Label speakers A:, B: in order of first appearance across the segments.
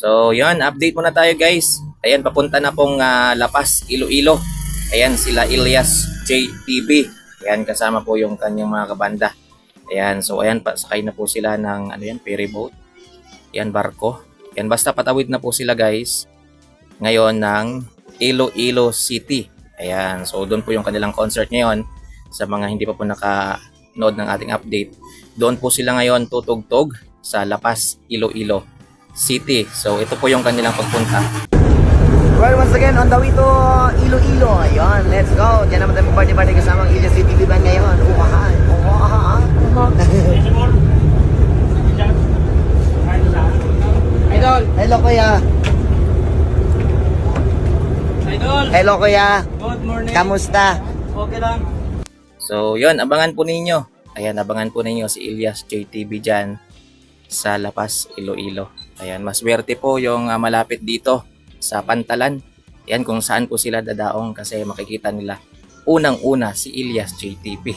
A: So, yun, update muna tayo guys. Ayan, papunta na pong Lapas, Iloilo. Ayan, sila Elias JTB. Ayan, kasama po yung kanyang mga kabanda. Ayan, so ayan, sakay na po sila ng ferry boat. Ayan, barko. Ayan, basta patawid na po sila guys. Ngayon ng Iloilo City. Ayan, so doon po yung kanilang concert ngayon. Sa mga hindi pa po nakanood ng ating update. Doon po sila ngayon tutugtog sa Lapas, Iloilo City. So ito po yung kanilang pagpunta.
B: Well, once again, on the way to Iloilo. Ayun, let's go. Diyan naman tayo party-party kasama ang Elias City Band ngayon. Uhahan.
C: Idol!
B: Hello, kuya.
C: Idol!
B: Hello, kuya.
C: Good morning!
B: Kamusta?
C: Okay lang.
A: So yun, abangan po ninyo. Ayan, abangan po ninyo si Elias JTB dyan sa Lapas, Iloilo. Ayan, maswerte po yung malapit dito sa Pantalan. Ayan, kung saan po sila dadaong kasi makikita nila unang-una si Elias JTB.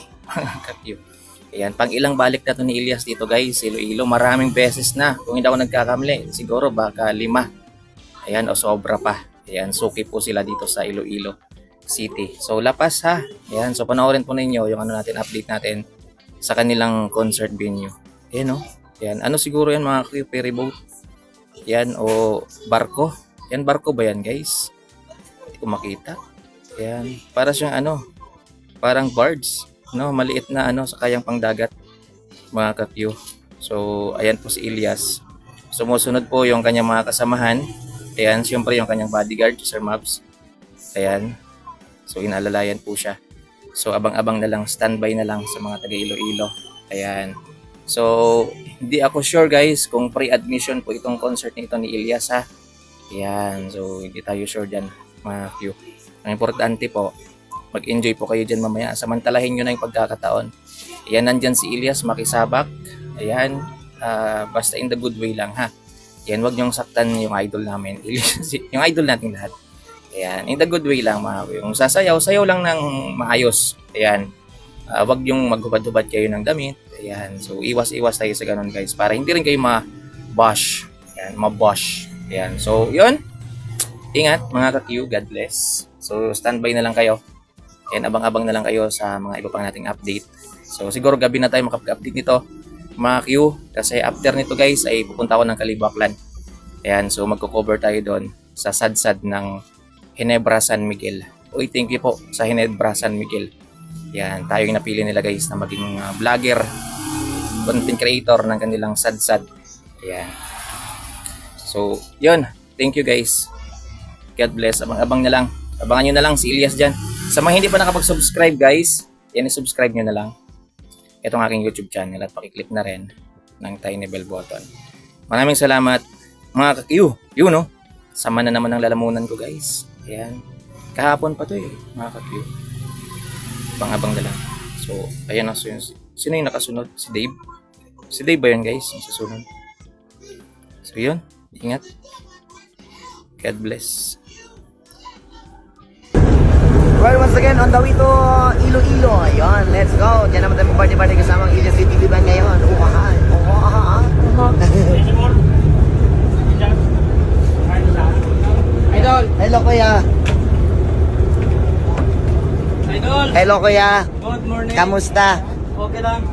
A: Ayan, pang ilang balik na to ni Elias dito guys, Iloilo. Maraming beses na. Kung hindi ako nagkakamali, siguro baka 5. Ayan, o sobra pa. Ayan, suki po sila dito sa Iloilo City. So, Lapas ha. Ayan, so panoorin po ninyo yung natin, update natin sa kanilang concert venue. Ayan o. Ayan, ano siguro yan mga ferry boat? Ayan, o barko. Ayan, barko ba yan guys? Hindi ko makita. Ayan, para siyang parang barge. No, maliit na sa kayang pangdagat mga ka-Q. So, ayan po si Elias. Sumusunod po yung kanyang mga kasamahan. Ayan, siyempre yung kanyang bodyguard, Sir Mabs. Ayan. So, inaalalayan po siya. So, abang-abang na lang, standby na lang sa mga taga Iloilo. Ayan. So, hindi ako sure guys kung pre-admission po itong concert nito ni Elias ha. Ayan. So, hindi tayo sure dyan mga Q. Ang importante po, mag-enjoy po kayo dyan mamaya. Samantalahin nyo na yung pagkakataon. Ayan, nandyan si Elias makisabak. Ayan, basta in the good way lang ha. Ayan, wag nyong saktan yung idol namin. Yung idol natin lahat. Ayan, in the good way lang mga. Yung sasayaw, sayaw lang ng maayos. Ayan, wag yung maghubad-hubad kayo ng damit. Ayan, so iwas-iwas tayo sa ganun guys. Para hindi rin kayo ma-bash. Ayan, ma-bash. Ayan, so yun. Ingat mga ka-Q, God bless. So standby na lang kayo. And abang-abang na lang kayo sa mga iba pang nating update. So siguro gabi na tayo makapag-update nito mga Q. Kasi after nito guys ay pupunta ako ng Calibaclan. Ayan, so magko-cover tayo doon sa sadsad ng Ginebra San Miguel. Uy, thank you po sa Ginebra San Miguel. Ayan, tayo yung napili nila guys na maging vlogger, content creator ng kanilang sadsad. Ayan. So yun, thank you guys. God bless, abang-abang na lang. Abangan nyo na lang si Elias dyan. Sa mga hindi pa nakapag-subscribe guys, yan i-subscribe nyo na lang itong aking YouTube channel at pakiclick na rin ng tiny bell button. Maraming salamat mga ka-Q. Yun no, sama na naman ng lalamunan ko guys. Ayan, kahapon pa to mga ka-Q. Abang-abang na lang. So ayan na, sino yung nakasunod? Si Dave. Si Dave ba yun guys? Yung susunod. So yun, ingat. God bless.
B: Well, once again, on the way to Iloilo. Ayun, let's go. Diyan naman tayo party-party kasama ang Elias City Band ngayon. Uhahan.
C: Idol!
B: Hello, kuya.
C: Idol!
B: Hello, kuya.
C: Good morning!
B: Kamusta?
C: Okay lang.